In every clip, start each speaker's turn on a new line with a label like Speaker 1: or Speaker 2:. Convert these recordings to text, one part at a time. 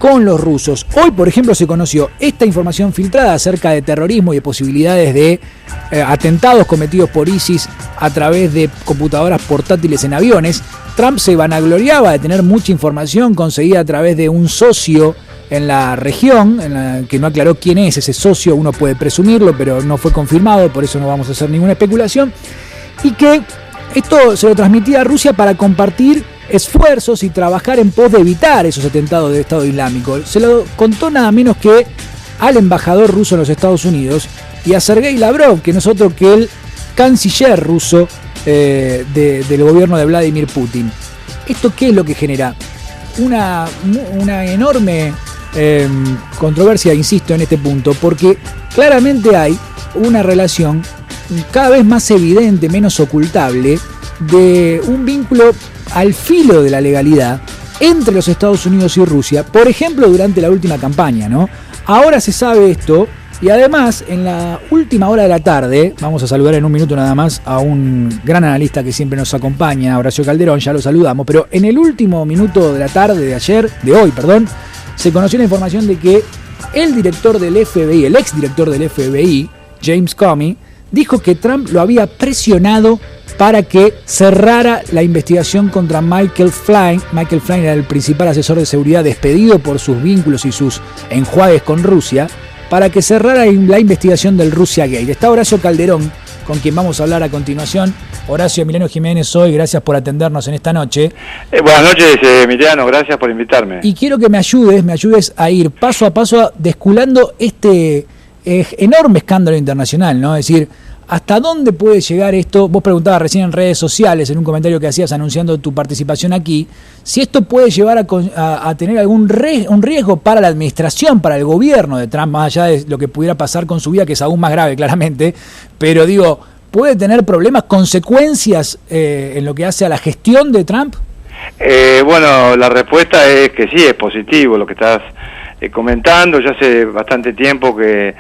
Speaker 1: con los rusos. Hoy, por ejemplo, se conoció esta información filtrada acerca de terrorismo y de posibilidades de atentados cometidos por ISIS a través de computadoras portátiles en aviones. Trump se vanagloriaba de tener mucha información conseguida a través de un socio en la región, que no aclaró quién es ese socio. Uno puede presumirlo, pero no fue confirmado, por eso no vamos a hacer ninguna especulación. Y que esto se lo transmitía a Rusia para compartir esfuerzos y trabajar en pos de evitar esos atentados del Estado Islámico. Se lo contó nada menos que al embajador ruso en los Estados Unidos y a Sergei Lavrov, que no es otro que el canciller ruso del gobierno de Vladimir Putin. ¿Esto qué es lo que genera? Una enorme controversia, insisto, en este punto, porque claramente hay una relación cada vez más evidente, menos ocultable, de un vínculo al filo de la legalidad entre los Estados Unidos y Rusia, por ejemplo, durante la última campaña, ¿no? Ahora se sabe esto, y además, en la última hora de la tarde, vamos a saludar en un minuto nada más a un gran analista que siempre nos acompaña, Horacio Calderón, ya lo saludamos, pero en el último minuto de la tarde de hoy, se conoció la información de que el director del FBI, el exdirector del FBI, James Comey, dijo que Trump lo había presionado para que cerrara la investigación contra Michael Flynn. Michael Flynn era el principal asesor de seguridad despedido por sus vínculos y sus enjuagues con Rusia, para que cerrara la investigación del Russia Gate. Está Horacio Calderón, con quien vamos a hablar a continuación. Horacio, Emiliano Jiménez hoy, gracias por atendernos en esta noche.
Speaker 2: Buenas noches, Emiliano, gracias por invitarme.
Speaker 1: Y quiero que me ayudes a ir paso a paso desculando este enorme escándalo internacional, ¿no? Es decir, ¿hasta dónde puede llegar esto? Vos preguntabas recién en redes sociales, en un comentario que hacías anunciando tu participación aquí, si esto puede llevar a tener un riesgo para la administración, para el gobierno de Trump, más allá de lo que pudiera pasar con su vida, que es aún más grave, claramente, pero digo, ¿puede tener problemas, consecuencias en lo que hace a la gestión de Trump?
Speaker 2: Bueno, la respuesta es que sí, es positivo lo que estás comentando. Ya hace bastante tiempo que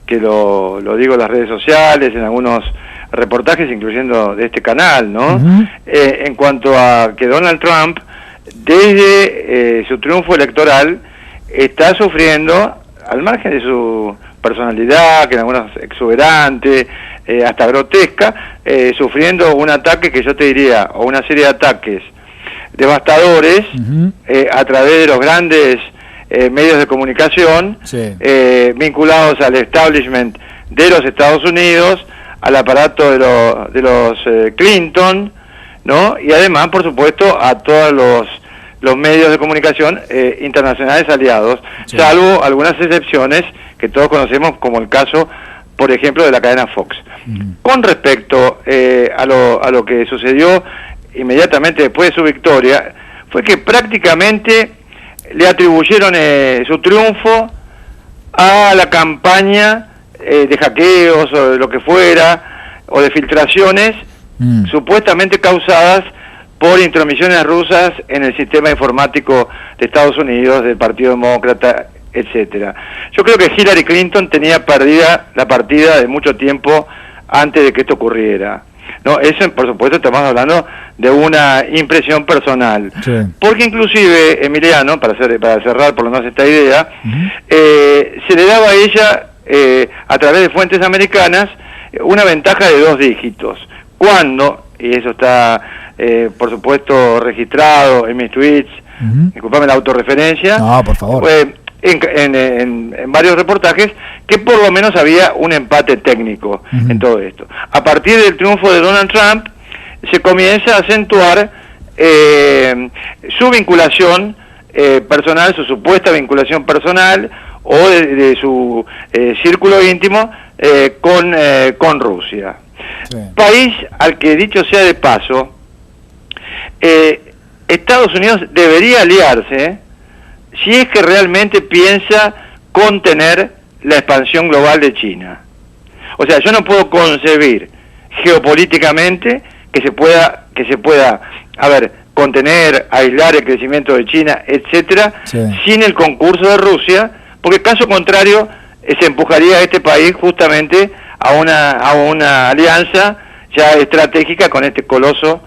Speaker 2: lo digo en las redes sociales, en algunos reportajes, incluyendo de este canal, ¿no? Uh-huh. En cuanto a que Donald Trump, desde su triunfo electoral, está sufriendo, al margen de su personalidad, que en algunos exuberante, hasta grotesca, sufriendo un ataque que yo te diría, o una serie de ataques devastadores, uh-huh, a través de los grandes medios de comunicación, sí, vinculados al establishment de los Estados Unidos, al aparato de los Clinton, ¿no? Y además, por supuesto, a todos los medios de comunicación internacionales aliados, sí, salvo algunas excepciones que todos conocemos, como el caso, por ejemplo, de la cadena Fox. Uh-huh. Con respecto a lo que sucedió inmediatamente después de su victoria, fue que prácticamente le atribuyeron su triunfo a la campaña de hackeos o de lo que fuera, o de filtraciones supuestamente causadas por intromisiones rusas en el sistema informático de Estados Unidos, del Partido Demócrata, etcétera. Yo creo que Hillary Clinton tenía perdida la partida de mucho tiempo antes de que esto ocurriera. No, eso, por supuesto, estamos hablando de una impresión personal. Sí. Porque inclusive, Emiliano, para cerrar por lo menos esta idea, uh-huh, se le daba a ella, a través de fuentes americanas, una ventaja de 2 dígitos. Cuando, y eso está, por supuesto, registrado en mis tweets, uh-huh, disculpame la autorreferencia.
Speaker 1: No, por favor.
Speaker 2: En varios reportajes, que por lo menos había un empate técnico, uh-huh, en todo esto. A partir del triunfo de Donald Trump, se comienza a acentuar su vinculación personal, su supuesta vinculación personal, o de su círculo íntimo con Rusia. Sí. País al que, dicho sea de paso, Estados Unidos debería aliarse si es que realmente piensa contener la expansión global de China. O sea, yo no puedo concebir geopolíticamente que se pueda, contener, aislar el crecimiento de China, etcétera, sí, sin el concurso de Rusia, porque caso contrario se empujaría a este país justamente a una alianza ya estratégica con este coloso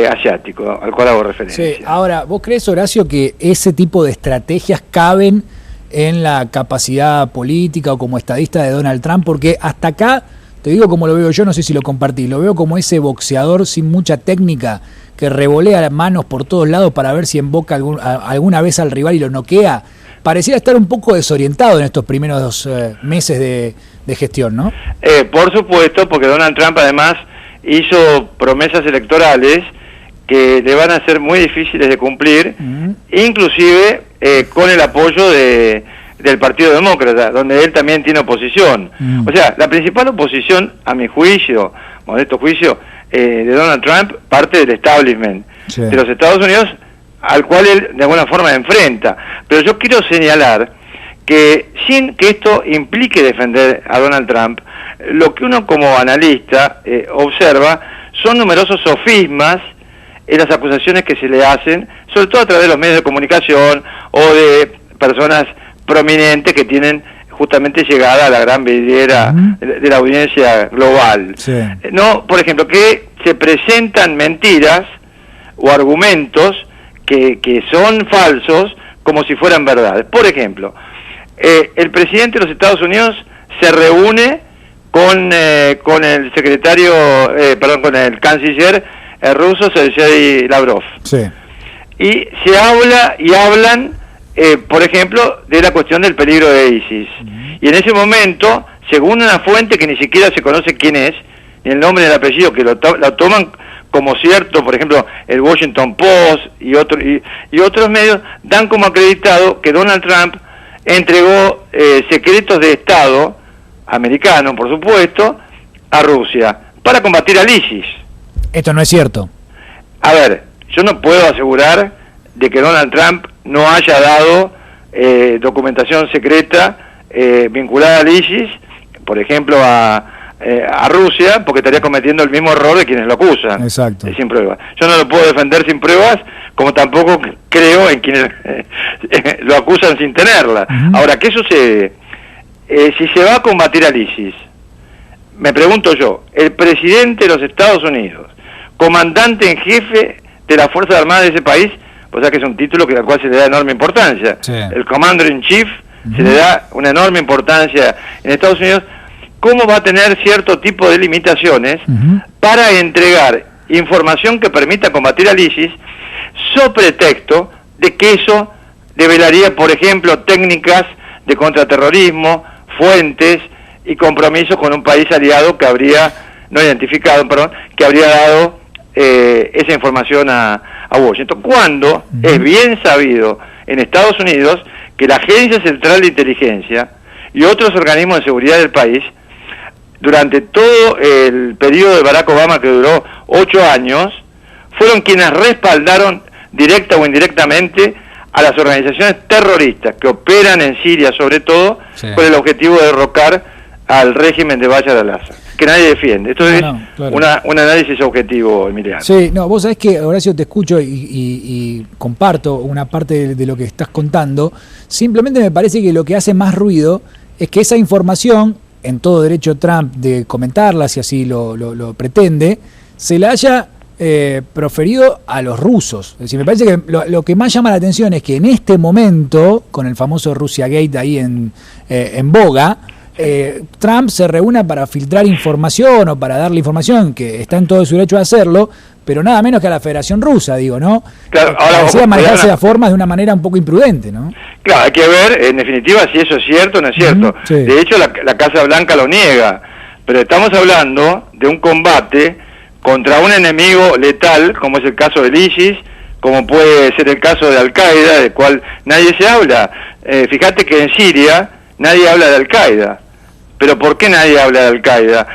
Speaker 2: asiático al cual hago referencia.
Speaker 1: Sí, ahora, ¿vos crees, Horacio, que ese tipo de estrategias caben en la capacidad política o como estadista de Donald Trump? Porque hasta acá, te digo como lo veo yo, no sé si lo compartís, lo veo como ese boxeador sin mucha técnica que revolea las manos por todos lados para ver si emboca alguna vez al rival y lo noquea. Pareciera estar un poco desorientado en estos primeros meses de gestión, ¿no?
Speaker 2: Por supuesto, porque Donald Trump además hizo promesas electorales que le van a ser muy difíciles de cumplir, inclusive con el apoyo del Partido Demócrata, donde él también tiene oposición. O sea, la principal oposición, a mi juicio, modesto juicio, de Donald Trump, parte del establishment de los Estados Unidos, al cual él de alguna forma enfrenta. Pero yo quiero señalar que sin que esto implique defender a Donald Trump, lo que uno como analista observa son numerosos sofismas en las acusaciones que se le hacen, sobre todo a través de los medios de comunicación o de personas prominentes que tienen justamente llegada a la gran vidriera de la audiencia global. Sí. No, por ejemplo, que se presentan mentiras o argumentos que son falsos como si fueran verdades. Por ejemplo, el presidente de los Estados Unidos se reúne con el secretario, con el canciller ruso Sergei Lavrov. Sí. Y se hablan, por ejemplo, de la cuestión del peligro de ISIS. Y en ese momento, según una fuente que ni siquiera se conoce quién es, ni el nombre ni el apellido, que lo toman como cierto, por ejemplo, el Washington Post y otros medios, dan como acreditado que Donald Trump entregó secretos de Estado, americano por supuesto, a Rusia, para combatir al ISIS.
Speaker 1: Esto no es cierto.
Speaker 2: A ver, yo no puedo asegurar de que Donald Trump no haya dado documentación secreta vinculada al ISIS, por ejemplo a Rusia, porque estaría cometiendo el mismo error de quienes lo acusan.
Speaker 1: Exacto.
Speaker 2: Sin pruebas. Yo no lo puedo defender sin pruebas, como tampoco creo en quienes lo acusan sin tenerla. Ahora, ¿qué sucede? Si se va a combatir al ISIS, me pregunto yo, el presidente de los Estados Unidos, comandante en jefe de las Fuerzas Armadas de ese país, o sea que es un título al cual se le da enorme importancia, sí. El Commander in Chief, se le da una enorme importancia en Estados Unidos, ¿cómo va a tener cierto tipo de limitaciones para entregar información que permita combatir al ISIS, sobre texto de que eso develaría, por ejemplo, técnicas de contraterrorismo, fuentes y compromisos con un país aliado que habría, no identificado, perdón, que habría dado esa información a Washington, cuando es bien sabido en Estados Unidos que la Agencia Central de Inteligencia y otros organismos de seguridad del país, durante todo el periodo de Barack Obama, que duró 8 años, fueron quienes respaldaron directa o indirectamente a las organizaciones terroristas que operan en Siria, sobre todo, sí, con el objetivo de derrocar al régimen de Bashar al-Assad, que nadie defiende. Esto es claro, un análisis objetivo, Emiliano.
Speaker 1: Sí, no, vos sabés que, Horacio, te escucho y comparto una parte de lo que estás contando. Simplemente me parece que lo que hace más ruido es que esa información, en todo derecho Trump de comentarla, si así lo pretende, se la haya proferido a los rusos. Es decir, me parece que lo que más llama la atención es que en este momento, con el famoso Russia Gate ahí en boga, Trump se reúna para filtrar información o para darle información, que está en todo su derecho de hacerlo, pero nada menos que a la Federación Rusa, digo, ¿no? Claro, ahora parecía manejarse las formas de una manera un poco imprudente, ¿no?
Speaker 2: Claro, hay que ver, en definitiva, si eso es cierto o no es cierto. Sí. De hecho, la Casa Blanca lo niega, pero estamos hablando de un combate contra un enemigo letal, como es el caso del ISIS, como puede ser el caso de Al-Qaeda, del cual nadie se habla. Fíjate que en Siria nadie habla de Al-Qaeda. ¿Pero por qué nadie habla de Al-Qaeda?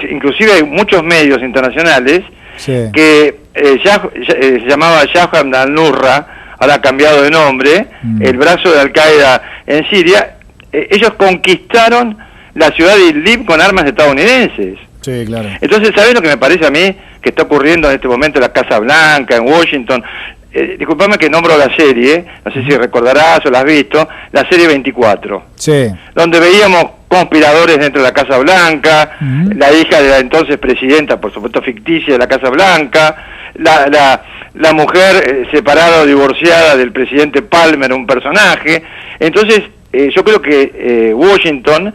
Speaker 2: Inclusive hay muchos medios internacionales, sí, que se llamaba Jabhat al-Nusra, ahora ha cambiado de nombre, el brazo de Al-Qaeda en Siria. Ellos conquistaron la ciudad de Idlib con armas estadounidenses.
Speaker 1: Sí, claro.
Speaker 2: Entonces, ¿sabés lo que me parece a mí que está ocurriendo en este momento en la Casa Blanca, en Washington? Disculpame que nombro la serie, no sé si recordarás o la has visto, la serie 24. Sí. Donde veíamos conspiradores dentro de la Casa Blanca, la hija de la entonces presidenta, por supuesto ficticia, de la Casa Blanca, la mujer separada o divorciada del presidente Palmer, un personaje. Entonces, yo creo que Washington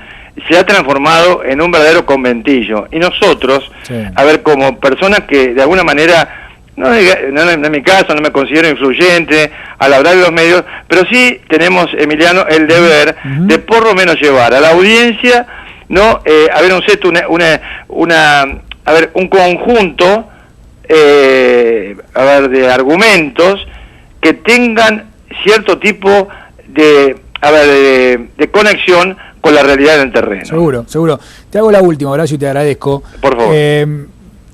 Speaker 2: se ha transformado en un verdadero conventillo. Y nosotros, sí, a ver, como personas que de alguna manera, no en mi caso, no me considero influyente al hablar de los medios, pero sí tenemos, Emiliano, el deber de por lo menos llevar a la audiencia, ¿no? A ver, un conjunto de argumentos que tengan cierto tipo de conexión con la realidad del terreno.
Speaker 1: Seguro, seguro. Te hago la última, Horacio, y te agradezco.
Speaker 2: Por favor.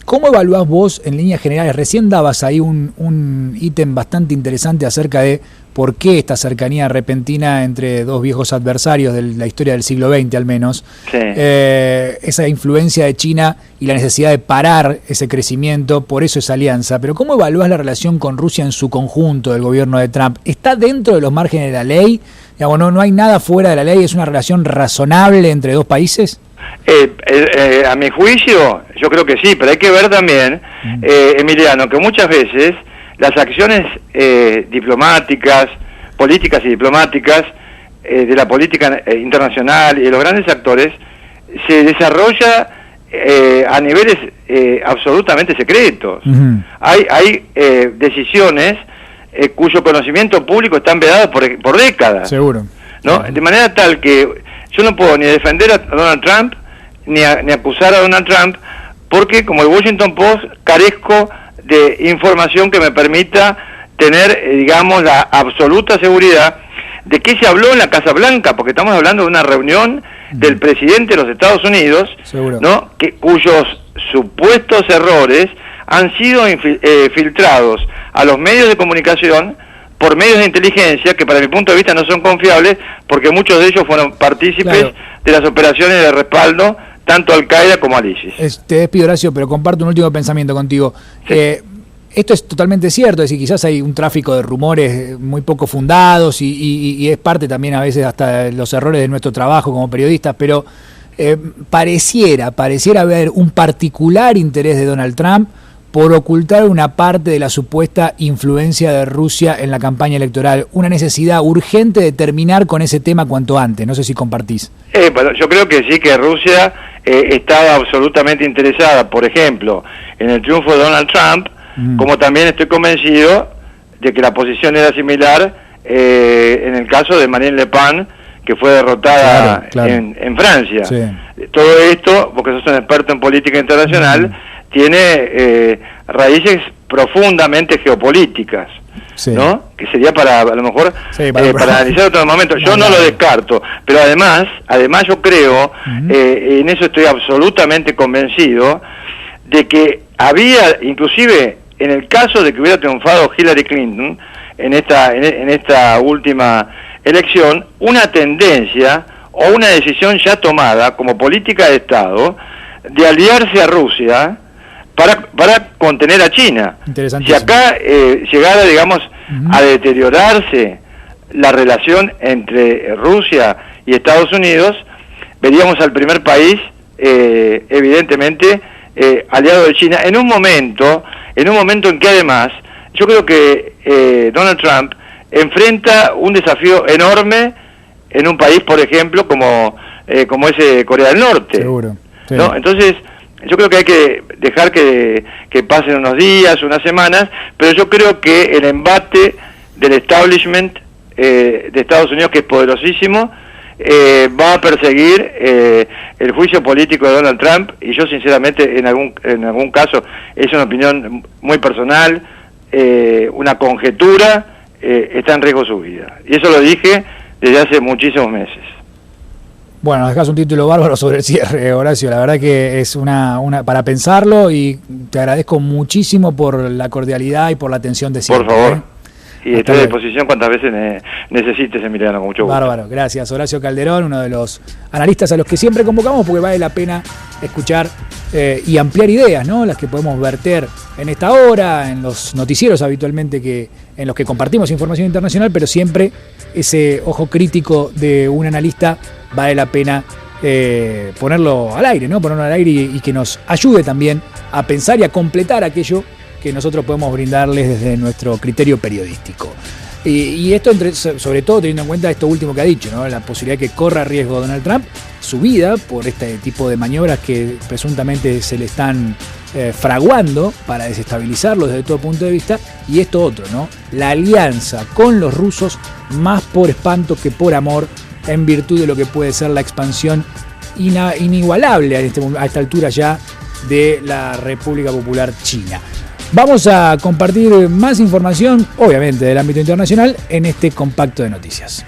Speaker 1: ¿Cómo evaluás vos en líneas generales? Recién dabas ahí un ítem bastante interesante acerca de por qué esta cercanía repentina entre dos viejos adversarios de la historia del siglo XX al menos, sí, esa influencia de China y la necesidad de parar ese crecimiento, por eso esa alianza. Pero ¿cómo evaluás la relación con Rusia en su conjunto del gobierno de Trump? ¿Está dentro de los márgenes de la ley? Digamos, no hay nada fuera de la ley, ¿es una relación razonable entre dos países?
Speaker 2: A mi juicio, yo creo que sí, pero hay que ver también, Emiliano, que muchas veces las acciones diplomáticas, políticas y diplomáticas de la política internacional y de los grandes actores se desarrolla a niveles absolutamente secretos. Hay decisiones cuyo conocimiento público están vedados por décadas.
Speaker 1: Seguro.
Speaker 2: ¿No? De manera tal que yo no puedo ni defender a Donald Trump ni acusar a Donald Trump, porque como el Washington Post carezco de información que me permita tener, digamos, la absoluta seguridad de qué se habló en la Casa Blanca, porque estamos hablando de una reunión del presidente de los Estados Unidos, ¿no? Cuyos supuestos errores han sido filtrados a los medios de comunicación por medios de inteligencia que para mi punto de vista no son confiables, porque muchos de ellos fueron partícipes, claro, de las operaciones de respaldo tanto a Al-Qaeda como al ISIS.
Speaker 1: Te despido, Horacio, pero comparto un último pensamiento contigo. Sí. Esto es totalmente cierto, es decir, quizás hay un tráfico de rumores muy poco fundados y es parte también a veces hasta de los errores de nuestro trabajo como periodistas, pero pareciera haber un particular interés de Donald Trump por ocultar una parte de la supuesta influencia de Rusia en la campaña electoral, una necesidad urgente de terminar con ese tema cuanto antes. No sé si compartís.
Speaker 2: Bueno, yo creo que sí, que Rusia estaba absolutamente interesada, por ejemplo, en el triunfo de Donald Trump, como también estoy convencido de que la posición era similar en el caso de Marine Le Pen, que fue derrotada, claro, en Francia. Sí. Todo esto, porque sos un experto en política internacional, tiene raíces profundamente geopolíticas, sí, ¿no? Que sería para, a lo mejor, sí, para analizar otro momento. Yo no lo descarto, pero además yo creo, en eso estoy absolutamente convencido, de que había, inclusive en el caso de que hubiera triunfado Hillary Clinton en esta última elección, una tendencia o una decisión ya tomada como política de Estado de aliarse a Rusia para contener a China. Si acá llegara, digamos, a deteriorarse la relación entre Rusia y Estados Unidos, veríamos al primer país, evidentemente, aliado de China, en un momento en que además, yo creo que Donald Trump enfrenta un desafío enorme en un país, por ejemplo, como es Corea del Norte. Seguro. Sí. ¿No? Entonces, yo creo que hay que dejar que pasen unos días, unas semanas, pero yo creo que el embate del establishment de Estados Unidos, que es poderosísimo, va a perseguir el juicio político de Donald Trump, y yo sinceramente en algún caso, es una opinión muy personal, una conjetura, está en riesgo su vida. Y eso lo dije desde hace muchísimos meses.
Speaker 1: Bueno, nos dejás un título bárbaro sobre el cierre, Horacio. La verdad que es una para pensarlo, y te agradezco muchísimo por la cordialidad y por la atención de siempre.
Speaker 2: Por favor. Y estoy a disposición cuantas veces necesites, Emiliano, con mucho gusto.
Speaker 1: Bárbaro, gracias. Horacio Calderón, uno de los analistas a los que siempre convocamos porque vale la pena escuchar y ampliar ideas, ¿no? Las que podemos verter en esta hora, en los noticieros habitualmente en los que compartimos información internacional, pero siempre ese ojo crítico de un analista vale la pena ponerlo al aire, ¿no? Ponerlo al aire y que nos ayude también a pensar y a completar aquello que nosotros podemos brindarles desde nuestro criterio periodístico. Y esto sobre todo teniendo en cuenta esto último que ha dicho, ¿no? La posibilidad que corra riesgo Donald Trump, su vida, por este tipo de maniobras que presuntamente se le están fraguando para desestabilizarlo desde todo punto de vista, y esto otro, ¿no? La alianza con los rusos, más por espanto que por amor, en virtud de lo que puede ser la expansión inigualable a esta altura ya de la República Popular China. Vamos a compartir más información, obviamente del ámbito internacional, en este compacto de noticias.